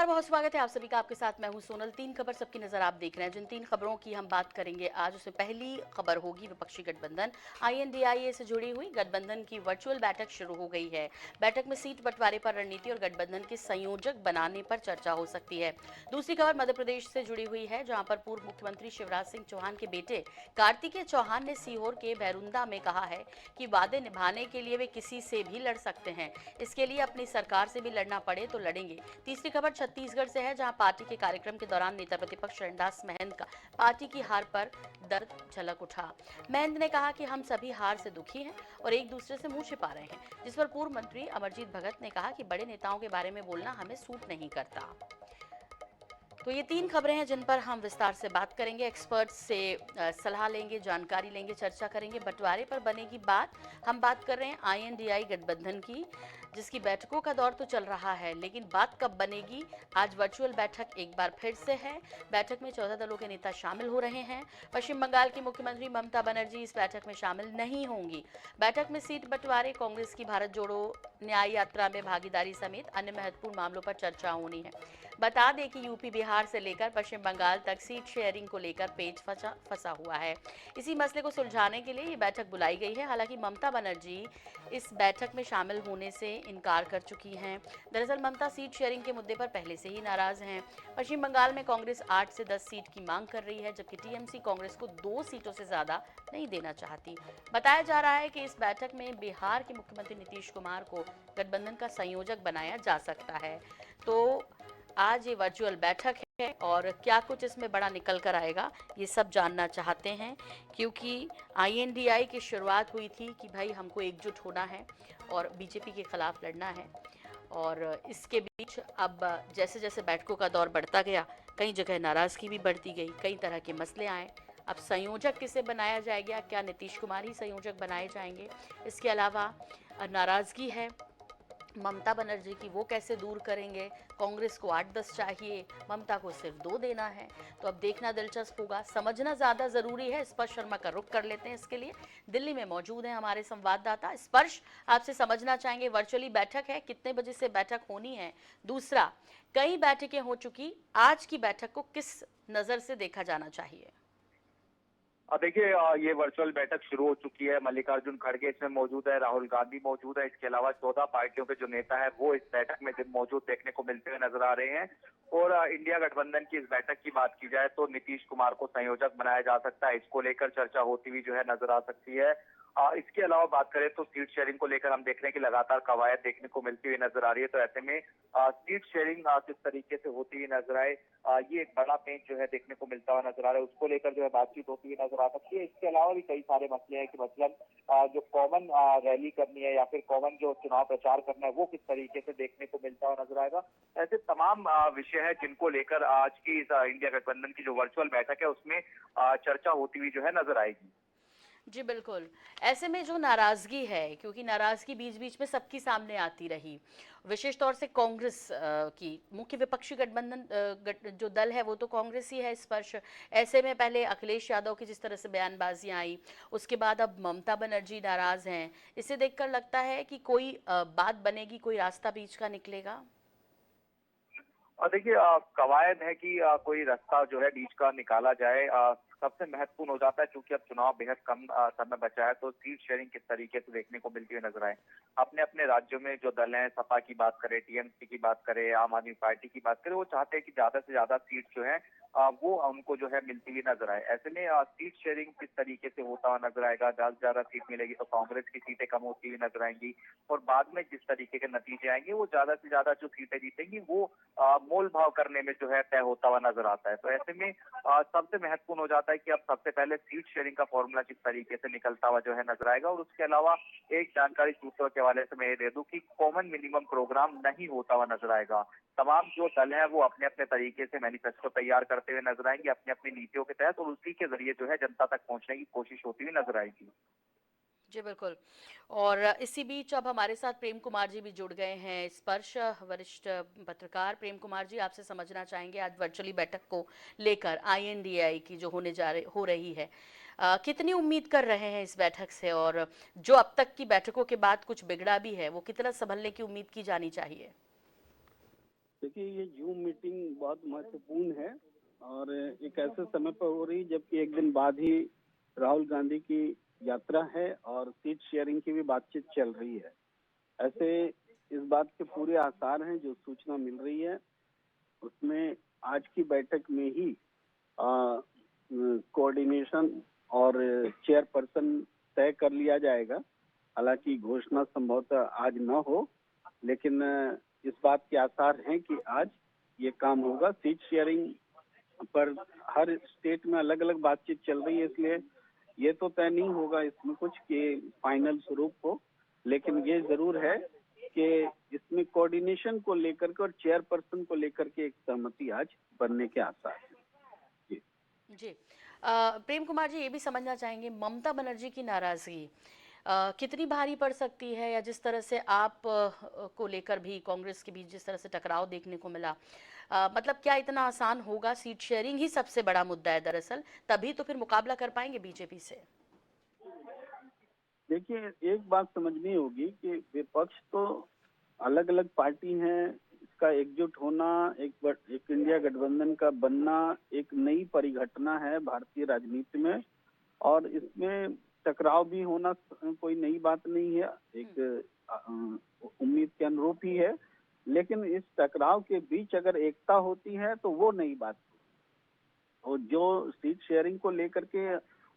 नमस्कार, बहुत स्वागत है आप सभी का। आपके साथ मैं हूं सोनल। तीन खबर सबकी नजर आप देख रहे हैं। जिन तीन खबरों की हम बात करेंगे आज, उसमें पहली खबर होगी विपक्षी गठबंधन आईएनडीआईए से जुड़ी हुई। गठबंधन की वर्चुअल बैठक शुरू हो गई है। बैठक में सीट बंटवारे पर रणनीति और गठबंधन के संयोजक बनाने पर चर्चा हो सकती है। दूसरी खबर मध्य प्रदेश से जुड़ी हुई है, जहां पर पूर्व मुख्यमंत्री शिवराज सिंह चौहान के बेटे कार्तिकेय चौहान ने सीहोर के भैरुंदा में कहा है कि वादे निभाने के लिए वे किसी से भी लड़ सकते हैं। इसके लिए अपनी सरकार से भी लड़ना पड़े तो लड़ेंगे। तीसरी खबर छत्तीसगढ़ से है, जहां पार्टी के कार्यक्रम के दौरान नेता प्रतिपक्ष रणदास महंत का पार्टी की हार पर दर्द झलक उठा। महंत ने कहा कि हम सभी हार से दुखी हैं और एक दूसरे से मुंह छिपा रहे हैं, जिस पर पूर्व मंत्री अमरजीत भगत ने कहा कि बड़े नेताओं के बारे में बोलना हमें सूट नहीं करता। तो ये तीन खबरें हैं जिन पर हम विस्तार से बात करेंगे, एक्सपर्ट्स से सलाह लेंगे, जानकारी लेंगे, चर्चा करेंगे। बंटवारे पर बनेगी बात। हम बात कर रहे हैं आईएनडीआई गठबंधन की, जिसकी बैठकों का दौर तो चल रहा है, लेकिन बात कब बनेगी? आज वर्चुअल बैठक एक बार फिर से है। बैठक में 14 दलों के नेता शामिल हो रहे हैं। पश्चिम बंगाल की मुख्यमंत्री ममता बनर्जी इस बैठक में शामिल नहीं होंगी। बैठक में सीट बंटवारे, कांग्रेस की भारत जोड़ो न्याय यात्रा में भागीदारी समेत अन्य महत्वपूर्ण मामलों पर चर्चा होनी है। बता दें कि यूपी बिहार से लेकर पश्चिम बंगाल तक सीट शेयरिंग को लेकर पेच फंसा हुआ है। इसी मसले को सुलझाने के लिए ये बैठक बुलाई गई है। हालांकि ममता बनर्जी इस बैठक में शामिल होने से इनकार कर चुकी हैं। दरअसल ममता सीट शेयरिंग के मुद्दे पर पहले से ही नाराज हैं। पश्चिम बंगाल में कांग्रेस 8 से 10 सीट की मांग कर रही है, जबकि टीएमसी कांग्रेस को 2 सीटों से ज्यादा नहीं देना चाहती। बताया जा रहा है कि इस बैठक में बिहार के मुख्यमंत्री नीतीश कुमार को गठबंधन का संयोजक बनाया जा सकता है। तो आज ये वर्चुअल बैठक है और क्या कुछ इसमें बड़ा निकल कर आएगा, ये सब जानना चाहते हैं, क्योंकि आईएनडीआई की शुरुआत हुई थी कि भाई हमको एकजुट होना है और बीजेपी के खिलाफ लड़ना है। और इसके बीच अब जैसे जैसे बैठकों का दौर बढ़ता गया, कई जगह नाराज़गी भी बढ़ती गई, कई तरह के मसले आए। अब संयोजक किसे बनाया जाएगा? क्या नीतीश कुमार ही संयोजक बनाए जाएंगे? इसके अलावा नाराज़गी है ममता बनर्जी की, वो कैसे दूर करेंगे? कांग्रेस को 8-10 चाहिए, ममता को सिर्फ 2 देना है। तो अब देखना दिलचस्प होगा, समझना ज़्यादा ज़रूरी है। स्पर्श शर्मा का रुख कर लेते हैं। इसके लिए दिल्ली में मौजूद हैं हमारे संवाददाता। स्पर्श, आपसे समझना चाहेंगे, वर्चुअली बैठक है, कितने बजे से बैठक होनी है? दूसरा, कई बैठकें हो चुकी, आज की बैठक को किस नज़र से देखा जाना चाहिए? देखिए, ये वर्चुअल बैठक शुरू हो चुकी है। मल्लिकार्जुन खड़गे इसमें मौजूद है, राहुल गांधी मौजूद है। इसके अलावा 14 पार्टियों के जो नेता है वो इस बैठक में मौजूद देखने को मिलते हुए नजर आ रहे हैं। और इंडिया गठबंधन की इस बैठक की बात की जाए तो नीतीश कुमार को संयोजक बनाया जा सकता है, इसको लेकर चर्चा होती हुई जो है नजर आ सकती है। इसके अलावा बात करें तो सीट शेयरिंग को लेकर हम देख रहे हैं कि लगातार कवायद देखने को मिलती हुई नजर आ रही है। तो ऐसे में सीट शेयरिंग किस तरीके से होती हुई नजर आए, ये एक बड़ा पेंच जो है देखने को मिलता हुआ नजर आ रहा है, उसको लेकर जो है बातचीत होती हुई नजर आ सकती है। इसके अलावा भी कई सारे मसले हैं कि मतलब जो कॉमन रैली करनी है या फिर कॉमन जो चुनाव प्रचार करना है वो किस तरीके से देखने को मिलता हुआ नजर आएगा। ऐसे तमाम विषय है जिनको लेकर आज की इस इंडिया गठबंधन की जो वर्चुअल बैठक है उसमें चर्चा होती हुई जो है नजर आएगी। जी बिल्कुल। ऐसे में जो नाराज़गी है, क्योंकि नाराज़गी बीच-बीच में सबकी सामने आती रही, विशेष तौर से कांग्रेस की मुख्य विपक्षी गठबंधन जो दल है वो तो कांग्रेस ही है। स्पर्श, ऐसे में पहले अखिलेश यादव की जिस तरह से बयानबाजियां आई, उसके बाद अब ममता बनर्जी नाराज़ हैं। इसे देखकर लगता है कि कोई बात बनेगी, कोई रास्ता बीच का निकलेगा? और देखिए, कवायद है कि कोई रास्ता जो है बीच का निकाला जाए। सबसे महत्वपूर्ण हो जाता है क्योंकि अब चुनाव बेहद कम समय बचा है, तो सीट शेयरिंग किस तरीके से देखने को मिलती हुई नजर आए। अपने अपने राज्यों में जो दल हैं, सपा की बात करें, टीएमसी की बात करें, आम आदमी पार्टी की बात करें, वो चाहते हैं कि ज्यादा से ज्यादा सीट जो है वो उनको जो है मिलती हुई नजर आए। ऐसे में सीट शेयरिंग किस तरीके से होता हुआ नजर आएगा। ज्यादा से ज्यादा सीट मिलेगी तो कांग्रेस की सीटें कम होती हुई नजर आएंगी और बाद में जिस तरीके के नतीजे आएंगे वो ज्यादा से ज्यादा जो सीटें जीतेंगी वो मोल भाव करने में जो है तय होता हुआ नजर आता है। तो ऐसे में सबसे महत्वपूर्ण हो जाता है कि अब सबसे पहले सीट शेयरिंग का फॉर्मूला किस तरीके से निकलता हुआ जो है नजर आएगा। और उसके अलावा एक जानकारी सूत्रों के हवाले से मैं ये दे दूं कि कॉमन मिनिमम प्रोग्राम नहीं होता हुआ नजर आएगा। तमाम जो दल है वो अपने अपने तरीके से मैनिफेस्टो तैयार करते हुए नजर आएंगे अपनी अपनी नीतियों के तहत, और उसी के जरिए जो है जनता तक पहुंचने की कोशिश होती हुई नजर आएगी। जी बिल्कुल। और इसी बीच अब हमारे साथ प्रेम कुमार जी भी जुड़ गए हैं। स्पर्श, वरिष्ठ पत्रकार प्रेम कुमार जी, आपसे समझना चाहेंगे आज वर्चुअली बैठक को लेकर आईएनडीआई की जो हो रही है, कितनी उम्मीद कर रहे हैं इस बैठक से? और जो अब तक की बैठकों के बाद कुछ बिगड़ा भी है, वो कितना संभलने की उम्मीद की जानी चाहिए? देखिए, ये जूम मीटिंग बहुत महत्वपूर्ण है और एक ऐसे समय पर हो रही जबकि एक दिन बाद ही राहुल गांधी की यात्रा है और सीट शेयरिंग की भी बातचीत चल रही है। ऐसे इस बात के पूरे आसार हैं, जो सूचना मिल रही है उसमें आज की बैठक में ही कोऑर्डिनेशन और चेयरपर्सन तय कर लिया जाएगा। हालांकि घोषणा संभवतः आज न हो, लेकिन इस बात के आसार हैं कि आज ये काम होगा। सीट शेयरिंग पर हर स्टेट में अलग अलग बातचीत चल रही है, इसलिए ये तो तय नहीं होगा इसमें कुछ कि फाइनल स्वरूप हो, लेकिन ये जरूर है कि इसमें कोऑर्डिनेशन को लेकर के और चेयरपर्सन को लेकर के एक सहमति आज बनने के आसार हैं। जी जी। प्रेम कुमार जी, ये भी समझना चाहेंगे, ममता बनर्जी की नाराजगी कितनी भारी पड़ सकती है, या जिस तरह से आप को लेकर भी कांग्रेस के बीच जिस तरह से टकराव देखने को मिला, मतलब क्या इतना आसान होगा? सीट शेयरिंग ही सबसे बड़ा मुद्दा है दरअसल, तभी तो फिर मुकाबला कर पाएंगे बीजेपी से। देखिए, एक बात समझनी होगी कि विपक्ष तो अलग अलग पार्टी हैं, इसका एकजुट होना, एक इंडिया गठबंधन का बनना एक नई परिघटना है भारतीय राजनीति में, और इसमें टकराव भी होना कोई नई बात नहीं है, एक उम्मीद के अनुरूप ही है। लेकिन इस टकराव के बीच अगर एकता होती है तो वो नई बात है। और जो सीट शेयरिंग को लेकर के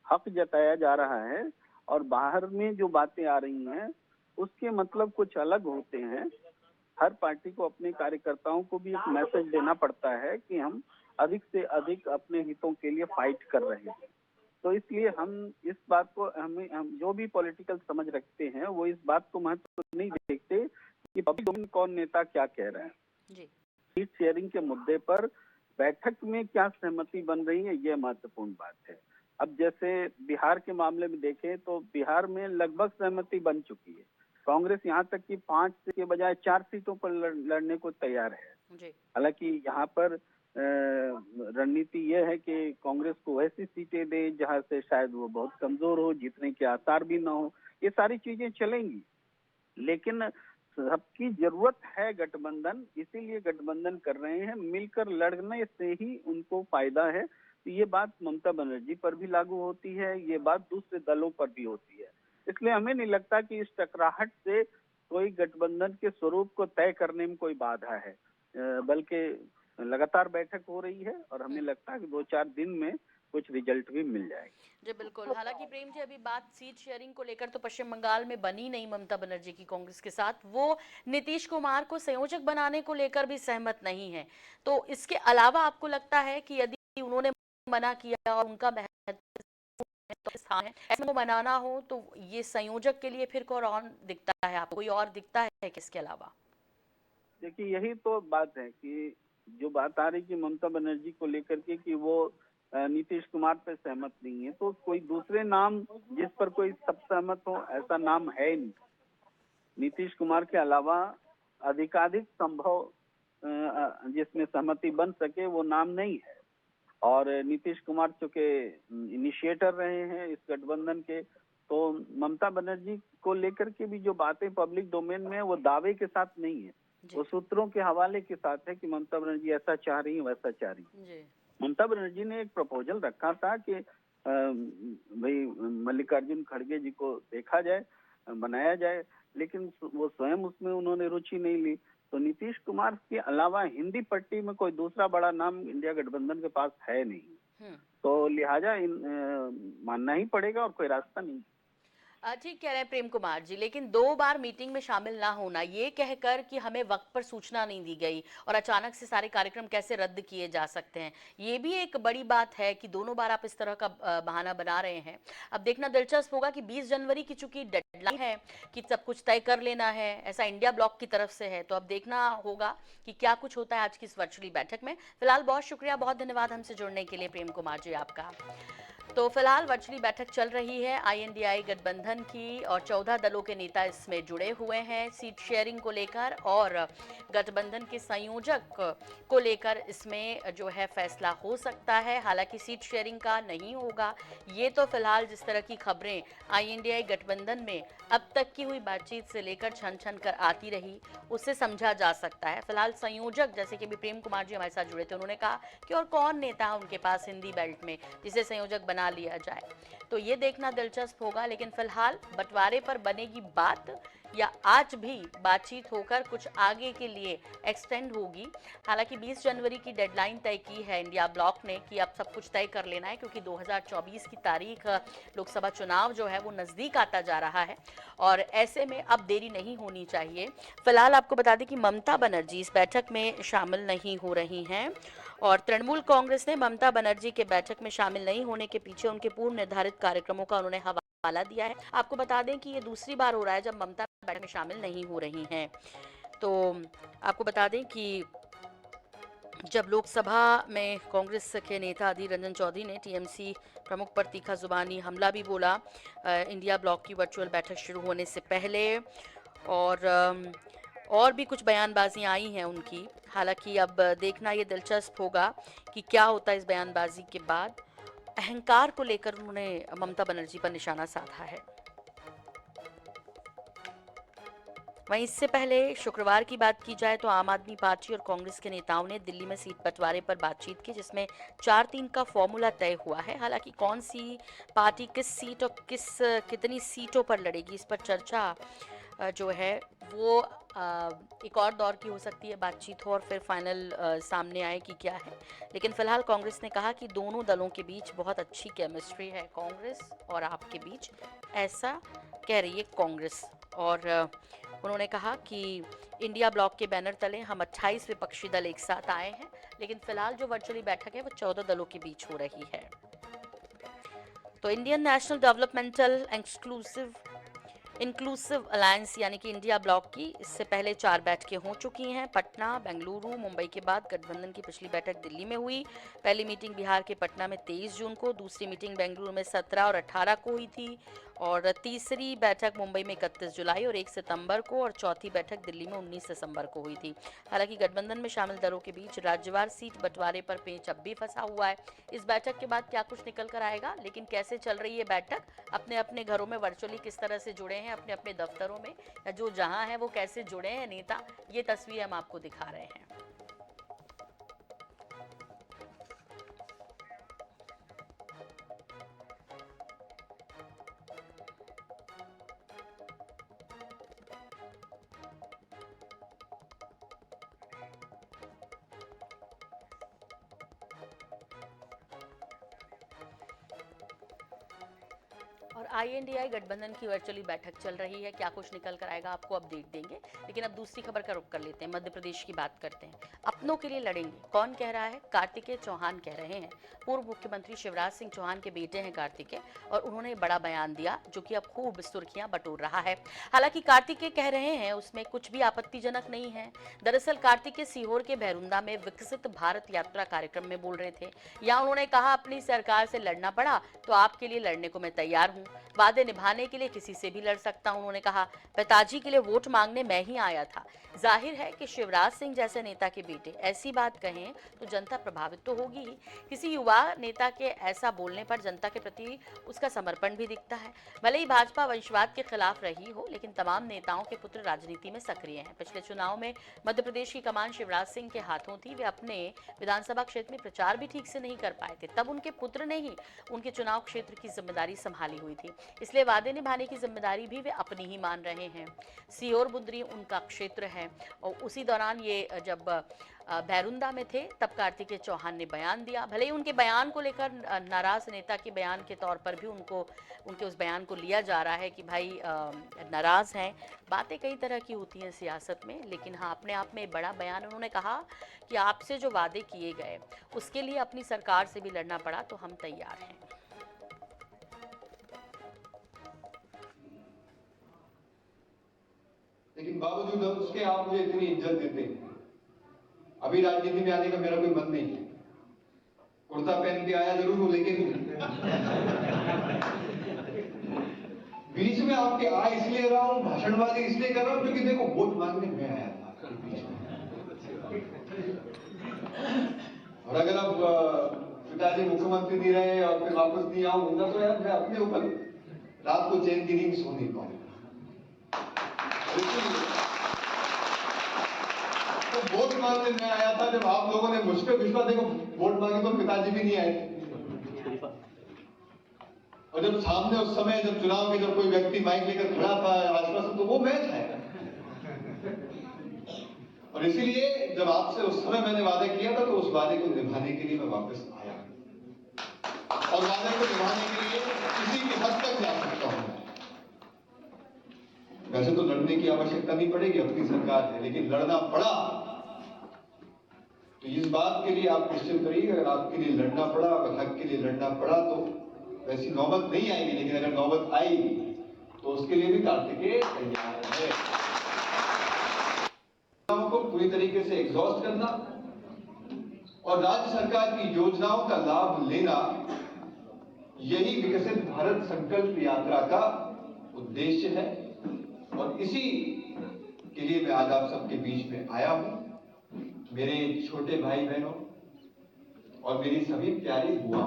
हक जताया जा रहा है और बाहर में जो बातें आ रही हैं उसके मतलब कुछ अलग होते हैं। हर पार्टी को अपने कार्यकर्ताओं को भी एक मैसेज देना पड़ता है कि हम अधिक से अधिक अपने हितों के लिए फाइट कर रहे हैं। तो इसलिए हम इस बात को हम जो भी पॉलिटिकल समझ रखते हैं वो इस बात को महत्व नहीं देखते कि पब्लिक डोमेन कौन नेता क्या कह रहे हैं। जी। सीट शेयरिंग के मुद्दे पर बैठक में क्या सहमति बन रही है, ये महत्वपूर्ण बात है। अब जैसे बिहार के मामले में देखें तो बिहार में लगभग सहमति बन चुकी है। कांग्रेस यहाँ तक कि 5 के बजाय 4 सीटों पर लड़ने को तैयार है। हालांकि यहाँ पर रणनीति यह है कि कांग्रेस को वैसी सीटें दे जहाँ से शायद वो बहुत कमजोर हो, जीतने के आसार भी ना हो। ये सारी चीजें चलेंगी, लेकिन सबकी जरूरत है गठबंधन, इसीलिए गठबंधन कर रहे हैं। मिलकर लड़ने से ही उनको फायदा है। तो ये बात ममता बनर्जी पर भी लागू होती है, ये बात दूसरे दलों पर भी होती है। इसलिए हमें नहीं लगता कि इस टकराहट से कोई गठबंधन के स्वरूप को तय करने में कोई बाधा है, बल्कि लगातार बैठक हो रही है और हमें लगता है कि 2-4 दिन में कुछ रिजल्ट भी मिल जाएगा। जी बिल्कुल। हालांकि प्रेम जी, अभी बात सीट शेयरिंग को लेकर तो पश्चिम बंगाल में बनी नहीं ममता बनर्जी की कांग्रेस के साथ, वो नीतीश कुमार को संयोजक बनाने को लेकर भी सहमत नहीं है। तो इसके अलावा आपको लगता है कि यदि उन्होंने मना किया और उनका महत्वपूर्ण स्थान है, ऐसे को मनाना हो तो ये संयोजक के लिए फिर कौन दिखता है आपको? कोई और दिखता है किसके अलावा? देखिए, यही तो बात है कि जो बात आ रही कि ममता बनर्जी को लेकर के कि वो नीतीश कुमार पे सहमत नहीं है, तो कोई दूसरे नाम जिस पर कोई सब सहमत हो ऐसा नाम है ही नहीं। नीतीश कुमार के अलावा अधिकाधिक संभव जिसमें सहमति बन सके वो नाम नहीं है। और नीतीश कुमार चूंकि इनिशिएटर रहे हैं इस गठबंधन के, तो ममता बनर्जी को लेकर के भी जो बातें पब्लिक डोमेन में वो दावे के साथ नहीं है, वो सूत्रों के हवाले के साथ है कि ममता बनर्जी ऐसा चाह रही है, वैसा चाह रही है। ममता बनर्जी ने एक प्रपोजल रखा था कि भाई मल्लिकार्जुन खड़गे जी को देखा जाए, बनाया जाए, लेकिन वो स्वयं उसमें उन्होंने रुचि नहीं ली। तो नीतीश कुमार के अलावा हिंदी पट्टी में कोई दूसरा बड़ा नाम इंडिया गठबंधन के पास है नहीं, तो लिहाजा मानना ही पड़ेगा और कोई रास्ता नहीं। ठीक कह रहे हैं प्रेम कुमार जी, लेकिन 2 बार मीटिंग में शामिल ना होना, ये कहकर कि हमें वक्त पर सूचना नहीं दी गई और अचानक से सारे कार्यक्रम कैसे रद्द किए जा सकते हैं, ये भी एक बड़ी बात है कि दोनों बार आप इस तरह का बहाना बना रहे हैं। अब देखना दिलचस्प होगा कि 20 जनवरी की चूंकि डेडलाइन है कि सब कुछ तय कर लेना है, ऐसा इंडिया ब्लॉक की तरफ से है, तो अब देखना होगा कि क्या कुछ होता है आज की इस वर्चुअली बैठक में। फिलहाल बहुत शुक्रिया, बहुत धन्यवाद हमसे जुड़ने के लिए प्रेम कुमार जी आपका। तो फिलहाल वर्चुअली बैठक चल रही है आईएनडीआई गठबंधन की और 14 दलों के नेता इसमें जुड़े हुए हैं सीट शेयरिंग को लेकर और गठबंधन के संयोजक को लेकर इसमें जो है फैसला हो सकता है। हालांकि सीट शेयरिंग का नहीं होगा, ये तो फिलहाल जिस तरह की खबरें आईएनडीआई गठबंधन में अब तक की हुई बातचीत से लेकर छन छन कर आती रही उससे समझा जा सकता है। फिलहाल संयोजक जैसे कि प्रेम कुमार जी हमारे साथ जुड़े थे, उन्होंने कहा कि और कौन नेता है उनके पास हिंदी बेल्ट में जिसे संयोजक बना लिया जाए, तो ये देखना दिलचस्प होगा। लेकिन फिलहाल बंटवारे पर बनेगी बात या आज भी बातचीत होकर कुछ आगे के लिए एक्सटेंड होगी। हालांकि 20 जनवरी की डेडलाइन तय की है इंडिया ब्लॉक ने कि अब सब कुछ तय कर लेना है, क्योंकि 2024 की तारीख लोकसभा चुनाव जो है वो नजदीक आता जा रहा है और ऐसे में अब देरी नहीं होनी चाहिए। फिलहाल आपको बता दें कि ममता बनर्जी इस बैठक में शामिल नहीं हो रही हैं और तृणमूल कांग्रेस ने ममता बनर्जी के बैठक में शामिल नहीं होने के पीछे उनके पूर्व निर्धारित कार्यक्रमों का उन्होंने हवाला दिया है। आपको बता दें कि ये दूसरी बार हो रहा है जब ममता बैठक में शामिल नहीं हो रही हैं। तो आपको बता दें कि जब लोकसभा में कांग्रेस के नेता अधीर रंजन चौधरी ने टीएमसी प्रमुख पर तीखा जुबानी हमला भी बोला इंडिया ब्लॉक की वर्चुअल बैठक शुरू होने से पहले और भी कुछ बयानबाजियां आई हैं उनकी। हालांकि अब देखना ये दिलचस्प होगा कि क्या होता है इस बयानबाजी के बाद। अहंकार को लेकर उन्होंने ममता बनर्जी पर निशाना साधा है। वहीं इससे पहले शुक्रवार की बात की जाए तो आम आदमी पार्टी और कांग्रेस के नेताओं ने दिल्ली में सीट बंटवारे पर बातचीत की, जिसमें 4-3 का फॉर्मूला तय हुआ है। हालांकि कौन सी पार्टी किस सीट और कितनी सीटों पर लड़ेगी इस पर चर्चा जो है वो एक और दौर की हो सकती है, बातचीत हो और फिर फाइनल सामने आए कि क्या है। लेकिन फिलहाल कांग्रेस ने कहा कि दोनों दलों के बीच बहुत अच्छी केमिस्ट्री है, कांग्रेस और आपके बीच, ऐसा कह रही है कांग्रेस। और उन्होंने कहा कि इंडिया ब्लॉक के बैनर तले हम 28 विपक्षी दल एक साथ आए हैं, लेकिन फिलहाल जो वर्चुअली बैठक है वो 14 दलों के बीच हो रही है। तो Indian national developmental inclusive alliance यानी कि इंडिया ब्लॉक की इससे पहले 4 बैठकें हो चुकी हैं। पटना, बेंगलुरु, मुंबई के बाद गठबंधन की पिछली बैठक दिल्ली में हुई। पहली मीटिंग बिहार के पटना में 23 जून को, दूसरी मीटिंग बेंगलुरु में 17 और 18 को हुई थी और तीसरी बैठक मुंबई में 31 जुलाई और 1 सितंबर को और चौथी बैठक दिल्ली में 19 दिसंबर को हुई थी। हालांकि गठबंधन में शामिल दलों के बीच राज्यवार सीट बंटवारे पर पेंच अब भी फंसा हुआ है। इस बैठक के बाद क्या कुछ निकल कर आएगा, लेकिन कैसे चल रही है बैठक, अपने अपने घरों में वर्चुअली किस तरह से जुड़े हैं, अपने अपने दफ्तरों में या जो जहां है वो कैसे जुड़े हैं नेता, ये तस्वीर हम आपको दिखा रहे हैं। और आईएनडीआई गठबंधन की वर्चुअली बैठक चल रही है, क्या कुछ निकल कर आएगा आपको अपडेट देंगे। लेकिन अब दूसरी खबर का रुख कर लेते हैं, मध्य प्रदेश की बात करते हैं। अपनों के लिए लड़ेंगे, कौन कह रहा है? कार्तिकेय चौहान कह रहे हैं। पूर्व मुख्यमंत्री शिवराज सिंह चौहान के बेटे हैं कार्तिकेय और उन्होंने बड़ा बयान दिया जो कि अब खूब सुर्खियां बटोर रहा है। हालांकि कार्तिकेय कह रहे हैं उसमें कुछ भी आपत्तिजनक नहीं है। दरअसल कार्तिकेय सीहोर के भैरुंदा में विकसित भारत यात्रा कार्यक्रम में बोल रहे थे। या उन्होंने कहा अपनी सरकार से लड़ना पड़ा तो आपके लिए लड़ने को मैं तैयार हूँ, वादे निभाने के लिए किसी से भी लड़ सकता हूं। उन्होंने कहा पिताजी के लिए वोट मांगने मैं ही आया था। जाहिर है कि शिवराज सिंह जैसे नेता के बेटे ऐसी बात कहें तो जनता प्रभावित तो होगी ही। किसी युवा नेता के ऐसा बोलने पर जनता के प्रति उसका समर्पण भी दिखता है। भले ही भाजपा वंशवाद के खिलाफ रही हो, लेकिन तमाम नेताओं के पुत्र राजनीति में सक्रिय हैं। पिछले चुनाव में मध्य प्रदेश की कमान शिवराज सिंह के हाथों थी। वे अपने विधानसभा क्षेत्र में प्रचार भी ठीक से नहीं कर पाए थे, तब उनके पुत्र ने ही उनके चुनाव क्षेत्र की जिम्मेदारी संभाली हुई थी। इसलिए वादे निभाने की जिम्मेदारी भी वे अपनी ही मान रहे हैं। सीहोर बुंदरी उनका क्षेत्र है और उसी दौरान ये जब भैरुंदा में थे तब कार्तिकेय चौहान ने बयान दिया। भले ही उनके बयान को लेकर नाराज नेता के बयान के तौर पर भी उनके उस बयान को लिया जा रहा है कि भाई नाराज हैं। बातें कई तरह की होती हैं सियासत में, लेकिन हाँ अपने आप में बड़ा बयान। उन्होंने कहा कि आपसे जो वादे किए गए उसके लिए अपनी सरकार से भी लड़ना पड़ा तो हम तैयार हैं। लेकिन बावजूद उसके आप मुझे इतनी इज्जत देते हैं। अभी राजनीति में आने का मेरा कोई मन नहीं है। कुर्ता पहन के आया जरूर हूं, लेकिन बीच में आपके आ इसलिए रहा हूं, भाषणबाजी इसलिए कर रहा हूं क्योंकि देखो वोट मांगने मैं आया था आपके बीच में। और अगर अब पिताजी मुख्यमंत्री नहीं रहे और फिर वापस नहीं आऊंगा तो यार मैं अपने ऊपर रात को चैन की नींद सो नहीं पाऊंगा। तो वोट मांगने मैं आया था, जब आप लोगों ने मुझ पर विश्वास, देखो वोट मांगे तो पिताजी भी नहीं आए थे, और जब सामने उस समय जब चुनाव के जब कोई व्यक्ति माइक लेकर खड़ा था आश्वासन, तो वो मैं था। और इसीलिए जब आपसे उस समय मैंने वादा किया था तो उस वादे को निभाने के लिए मैं वापस आया, और वादे को निभाने के लिए किसी भी हद तक जा सकता हूं। वैसे तो लड़ने की आवश्यकता नहीं पड़ेगी, अपनी सरकार है, लेकिन लड़ना पड़ा तो इस बात के लिए आप निश्चित रहिए, अगर आपके लिए लड़ना पड़ा, अगर हक के लिए लड़ना पड़ा तो वैसी नौबत नहीं आएगी, लेकिन अगर नौबत आई तो उसके लिए भी कार्तिकेय तैयार है। को पूरी तरीके से एग्जॉस्ट करना और राज्य सरकार की योजनाओं का लाभ लेना, यही विकसित भारत संकल्प यात्रा का उद्देश्य है। और इसी के लिए मैं आज आप सबके बीच में आया हूं। मेरे छोटे भाई बहनों और मेरी सभी प्यारी बुआ,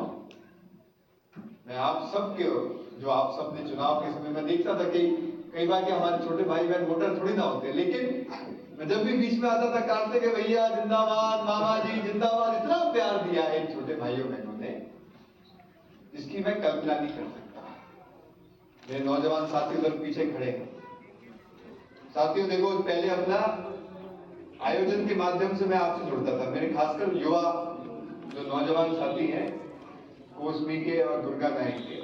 मैं आप सबके, जो आप सबने चुनाव के समय में देखता था कि कई बार कि हमारे छोटे भाई बहन वोटर थोड़ी ना होते, लेकिन मैं जब भी बीच में आता था कार्तिक भैया जिंदाबाद, मामा जी जिंदाबाद, इतना प्यार दिया है इन छोटे भाइयों बहनों ने जिसकी मैं कल्पना नहीं कर सकता। मेरे नौजवान साथी उधर पीछे खड़े हैं। साथियों देखो, पहले अपना आयोजन के माध्यम से मैं आपसे जुड़ता था, मेरे खासकर युवा जो नौजवान साथी हैं, कोसमी के और दुर्गा नायक के।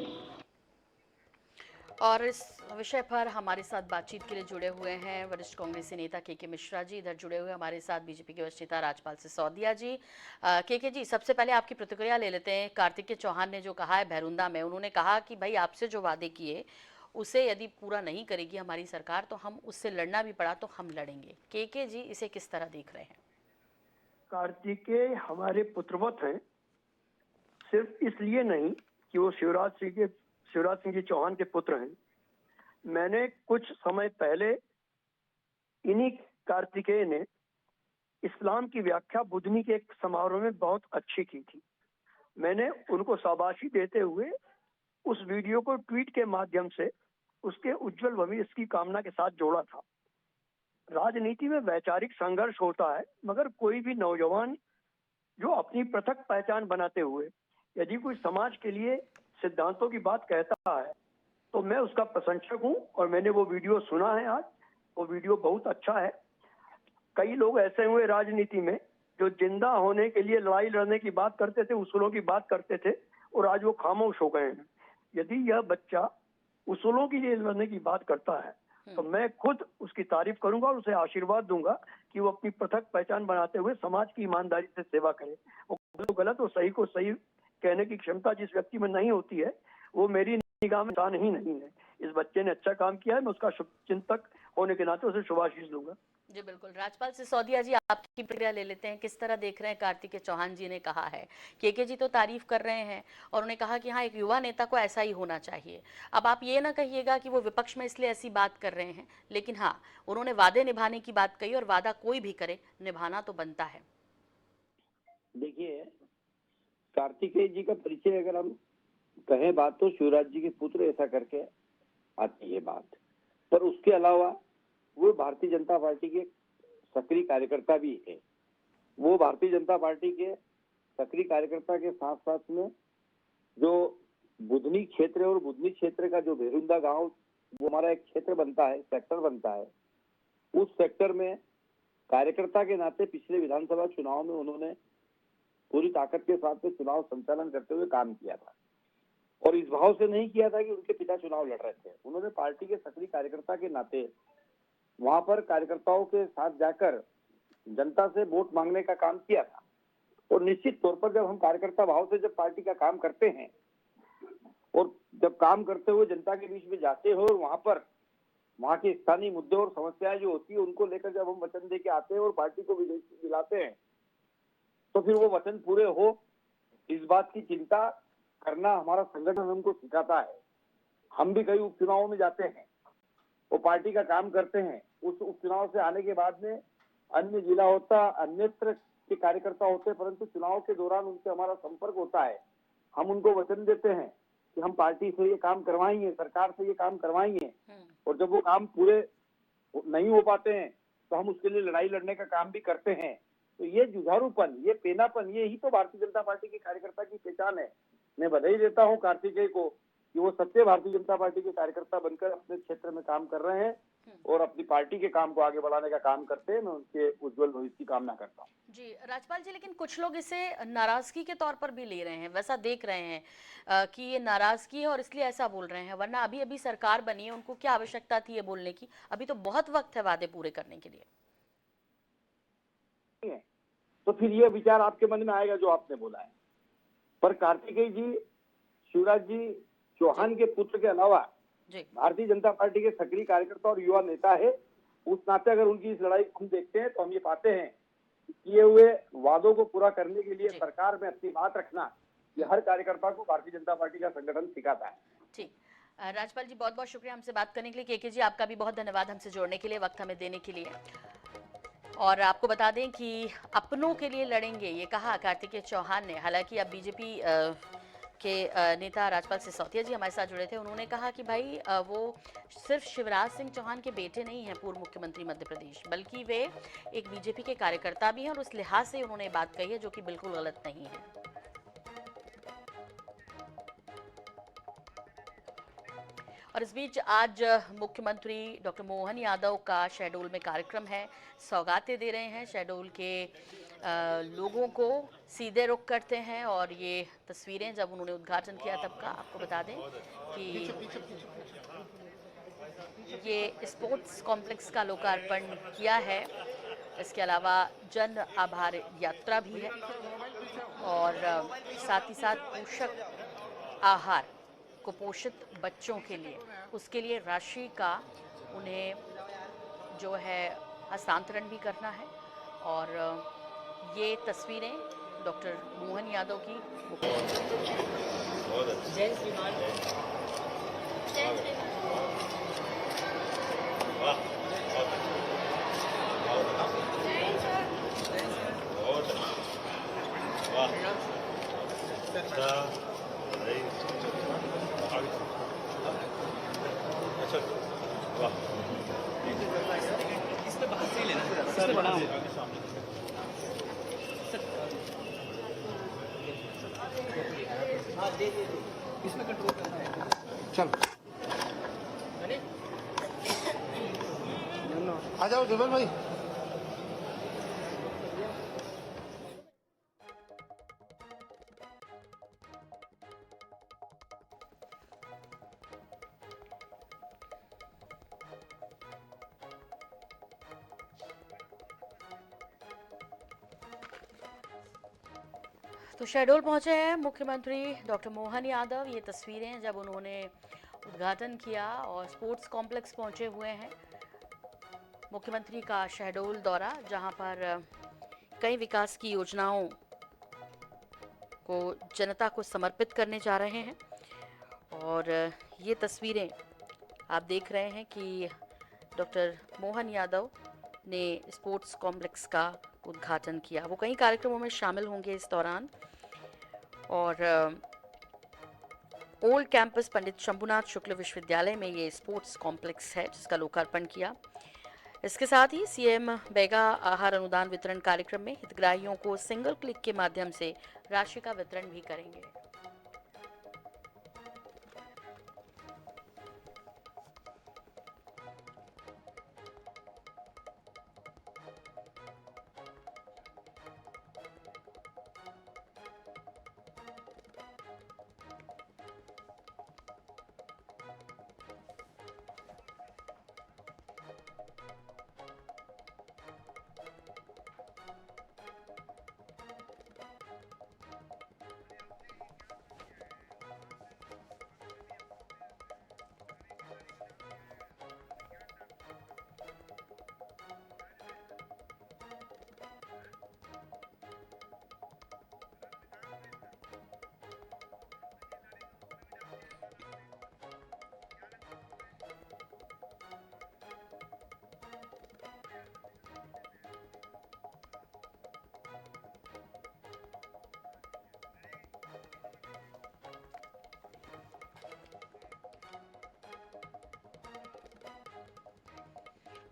और इस विषय पर हमारे साथ बातचीत के लिए जुड़े हुए हैं वरिष्ठ कांग्रेसी नेता के मिश्रा जी। इधर जुड़े हुए हमारे साथ बीजेपी के वरिष्ठ नेता राजपाल सिसोदिया जी। के जी, सबसे पहले आपकी प्रतिक्रिया ले लेते हैं। कार्तिकेय चौहान ने जो कहा है भैरुंदा में, उन्होंने कहा कि भाई आपसे जो वादे किए उसे यदि पूरा नहीं करेगी हमारी सरकार तो हम उससे लड़ना भी पड़ा तो हम लड़ेंगे। के जी, इसे किस तरह देख रहे हैं? कार्तिकेय हमारे पुत्रवत हैं, सिर्फ इसलिए नहीं कि वो शिवराज सिंह जी चौहान के पुत्र हैं। मैंने कुछ समय पहले इन्हीं कार्तिकेय ने इस्लाम की व्याख्या बुधनी के एक समारोह में बहुत अच्छी की थी। मैंने उनको शाबाशी देते हुए उस वीडियो को ट्वीट के माध्यम से उसके उज्जवल भविष्य की कामना के साथ जोड़ा था। राजनीति में वैचारिक संघर्ष होता है, मगर कोई भी नौजवान जो अपनी पृथक पहचान बनाते हुए यदि कोई समाज के लिए सिद्धांतों की बात कहता है तो मैं उसका प्रशंसक हूं। और मैंने वो वीडियो सुना है, आज वो वीडियो बहुत अच्छा है। कई लोग ऐसे हुए राजनीति में जो जिंदा होने के लिए लड़ाई लड़ने की बात करते थे, उसूलों की बात करते थे, और आज वो खामोश हो गए हैं। यदि यह बच्चा उसूलों के लिए लड़ने की बात करता है तो मैं खुद उसकी तारीफ करूंगा और उसे आशीर्वाद दूंगा कि वो अपनी पृथक पहचान बनाते हुए समाज की ईमानदारी से सेवा करे। वो गलत और सही को सही कहने की क्षमता जिस व्यक्ति में नहीं होती है, वो मेरी निगाह में इंसान ही नहीं है। इस बच्चे ने अच्छा काम किया है, मैं उसका शुभचिंतक होने के नाते उसे शुभाशीष दूंगा। जी बिल्कुल। राजपाल सिसोदिया जी, आपकी प्रतिक्रिया ले लेते हैं। किस तरह देख रहे हैं? कार्तिकेय चौहान जी ने कहा है, के जी तो तारीफ कर रहे हैं और उन्होंने कहा कि हाँ, एक युवा नेता को ऐसा ही होना चाहिए। अब आप ये ना कहिएगा कि वो विपक्ष में इसलिए ऐसी बात कर रहे हैं, लेकिन हाँ, उन्होंने वादे निभाने की बात कही और वादा कोई भी करे निभाना तो बनता है। देखिए, कार्तिकेय जी का परिचय अगर हम कहें बात तो शिवराज जी के पुत्र ऐसा करके आती है बात, पर उसके अलावा वो भारतीय जनता पार्टी के सक्रिय कार्यकर्ता भी है। वो भारतीय जनता पार्टी के सक्रिय कार्यकर्ता के साथ साथ में जो बुधनी क्षेत्र और बुधनी क्षेत्र का जो भैरुंदा गांव, वो हमारा एक क्षेत्र बनता है, सेक्टर बनता है। उस सेक्टर में कार्यकर्ता के नाते पिछले विधानसभा चुनाव में उन्होंने पूरी ताकत के साथ में चुनाव संचालन करते हुए काम किया था, और इस भाव से नहीं किया था कि उनके पिता चुनाव लड़ रहे थे। उन्होंने पार्टी के सक्रिय कार्यकर्ता के नाते वहां पर कार्यकर्ताओं के साथ जाकर जनता से वोट मांगने का काम किया था। और निश्चित तौर पर जब हम कार्यकर्ता भाव से जब पार्टी का काम करते हैं और जब काम करते हुए जनता के बीच में जाते हो और वहां पर वहां के स्थानीय मुद्दे और समस्याएं जो होती है उनको लेकर जब हम वचन दे के आते हैं और पार्टी को दिलाते हैं, तो फिर वो वचन पूरे हो, इस बात की चिंता करना हमारा संगठन हमको सिखाता है। हम भी कई उपचुनावों में जाते हैं, वो पार्टी का काम करते हैं। उस उपचुनाव से आने के बाद में अन्य जिला होता, अन्यत्र के कार्यकर्ता होते हैं, परंतु चुनाव के दौरान उनसे हमारा संपर्क होता है। हम उनको वचन देते हैं कि हम पार्टी से ये काम करवाएंगे, सरकार से ये काम करवाएंगे, और जब वो काम पूरे नहीं हो पाते हैं तो हम उसके लिए लड़ाई लड़ने का काम भी करते हैं। तो ये जुझारूपन, ये पेनापन, ये ही तो भारतीय जनता पार्टी के कार्यकर्ता की पहचान है। मैं बधाई देता हूँ कार्तिकेय को कि वो सच्चे भारतीय जनता पार्टी के कार्यकर्ता बनकर अपने क्षेत्र में काम कर रहे हैं और अपनी पार्टी के काम को आगे बढ़ाने का काम करते हैं। मैं उनके उज्जवल भविष्य की कामना करता हूँ। जी राजपाल जी, लेकिन कुछ लोग इसे नाराजगी के तौर पर भी ले रहे हैं, वैसा देख रहे हैं कि ये नाराजगी है और इसलिए ऐसा बोल रहे हैं, वरना अभी अभी सरकार बनी है, उनको क्या आवश्यकता थी ये बोलने की? अभी तो बहुत वक्त है वादे पूरे करने के लिए। तो फिर ये विचार आपके मन में आएगा जो आपने बोला है। पर कार्तिकेय जी, शिवराज जी चौहान के पुत्र के अलावा भारतीय जनता पार्टी के सक्रिय कार्यकर्ता और युवा नेता है। उस नाते अगर उनकी इस लड़ाई को हम देखते हैं तो हम ये पाते हैं कि किए हुए वादों को पूरा करने के लिए सरकार में अपनी बात रखना, ये हर कार्यकर्ता को भारतीय जनता पार्टी का संगठन सिखाता है। ठीक, राजपाल जी बहुत बहुत शुक्रिया हमसे बात करने के लिए। केके जी आपका भी बहुत धन्यवाद हमसे जोड़ने के लिए, वक्त हमें देने के लिए। और आपको बता दें कि अपनों के लिए लड़ेंगे, ये कहा कार्तिकेय चौहान ने। हालांकि अब बीजेपी के नेता राजपाल सिसोदिया जी हमारे साथ जुड़े थे। उन्होंने कहा कि भाई वो सिर्फ शिवराज सिंह चौहान के बेटे नहीं हैं, पूर्व मुख्यमंत्री मध्य प्रदेश, बल्कि वे एक बीजेपी के कार्यकर्ता भी हैं, और उस लिहाज से उन्होंने बात कही है जो कि बिल्कुल गलत नहीं है। और इस बीच आज मुख्यमंत्री डॉक्टर मोहन यादव का शहडोल में कार्यक्रम है, सौगातें दे रहे हैं शहडोल के लोगों को। सीधे रुख करते हैं और ये तस्वीरें जब उन्होंने उद्घाटन किया तब का आपको बता दें कि ये स्पोर्ट्स कॉम्प्लेक्स का लोकार्पण किया है। इसके अलावा जन आभार यात्रा भी है और साथ ही साथ पोषक आहार, कुपोषित बच्चों के लिए, उसके लिए राशि का उन्हें जो है हस्तांतरण भी करना है। और ये तस्वीरें डॉक्टर मोहन यादव की। जय श्रीमान। जय श्रीमान। इसमें बाहर से ही लेना सर, बड़ा इसमें कंट्रोल करना है। चल आ जाओ जुबेल भाई। तो शहडोल पहुंचे हैं मुख्यमंत्री डॉक्टर मोहन यादव। ये तस्वीरें जब उन्होंने उद्घाटन किया और स्पोर्ट्स कॉम्प्लेक्स पहुंचे हुए हैं। मुख्यमंत्री का शहडोल दौरा, जहां पर कई विकास की योजनाओं को जनता को समर्पित करने जा रहे हैं। और ये तस्वीरें आप देख रहे हैं कि डॉक्टर मोहन यादव ने स्पोर्ट्स कॉम्प्लेक्स का उद्घाटन किया। वो कई कार्यक्रमों में शामिल होंगे इस दौरान। और ओल्ड कैंपस पंडित शंभुनाथ शुक्ल विश्वविद्यालय में ये स्पोर्ट्स कॉम्प्लेक्स है जिसका लोकार्पण किया। इसके साथ ही सीएम मेगा आहार अनुदान वितरण कार्यक्रम में हितग्राहियों को सिंगल क्लिक के माध्यम से राशि का वितरण भी करेंगे।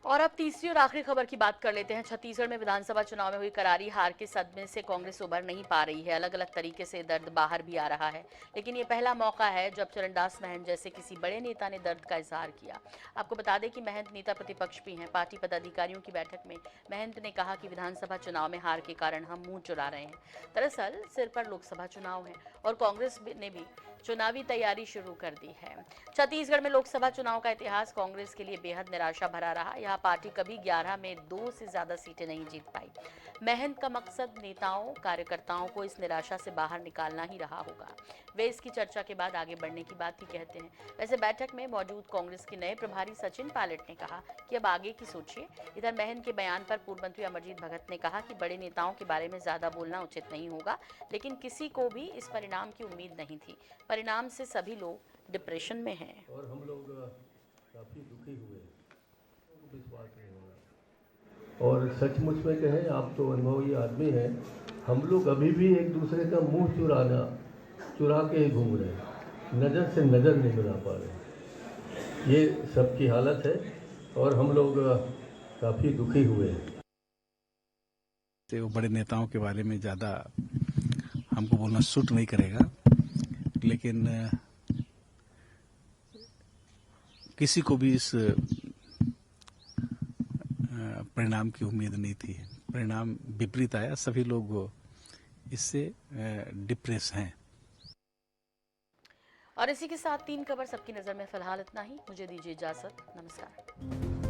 और अब तीसरी और आखिरी खबर की बात कर लेते हैं। छत्तीसगढ़ में विधानसभा चुनाव में हुई करारी हार के सदमे से कांग्रेस उबर नहीं पा रही है। अलग अलग तरीके से दर्द बाहर भी आ रहा है, लेकिन ये पहला मौका है जब चरणदास महंत जैसे किसी बड़े नेता ने दर्द का इजहार किया। आपको बता दें कि महंत नेता प्रतिपक्ष भी हैं। पार्टी पदाधिकारियों की बैठक में महंत ने कहा कि विधानसभा चुनाव में हार के कारण हम मुंह चुरा रहे हैं। दरअसल सिर पर लोकसभा चुनाव है और कांग्रेस ने भी चुनावी तैयारी शुरू कर दी है। छत्तीसगढ़ में लोकसभा चुनाव का इतिहास कांग्रेस के लिए बेहद निराशा भरा रहा। यहाँ पार्टी कभी 11 में 2 से ज्यादा सीटें नहीं जीत पाई। महंत का मकसद नेताओं कार्यकर्ताओं को इस निराशा से बाहर निकालना ही रहा होगा। वे इसकी चर्चा के बाद आगे बढ़ने की बात ही कहते हैं। वैसे बैठक में मौजूद कांग्रेस के नए प्रभारी सचिन पायलट ने कहा कि अब आगे की सोचिए। इधर महंत के बयान पर पूर्व मंत्री अमरजीत भगत ने कहा कि बड़े नेताओं के बारे में ज्यादा बोलना उचित नहीं होगा, लेकिन किसी को भी इस परिणाम की उम्मीद नहीं थी। परिणाम से सभी लोग डिप्रेशन में हैं। और हम लोग काफ़ी दुखी हुए, विश्वास नहीं हो रहा। और सचमुच में कहें, आप तो अनुभवी आदमी हैं, हम लोग अभी भी एक दूसरे का मुंह चुरा के ही घूम रहे हैं, नज़र से नज़र नहीं मिला पा रहे। ये सबकी हालत है और हम लोग काफ़ी दुखी हुए हैं। तो बड़े नेताओं के बारे में ज़्यादा हमको बोलना सूट नहीं करेगा, लेकिन किसी को भी इस परिणाम की उम्मीद नहीं थी। परिणाम विपरीत आया, सभी लोग इससे डिप्रेस हैं। और इसी के साथ 3 खबर सबकी नजर में फिलहाल इतना ही। मुझे दीजिए इजाजत। नमस्कार।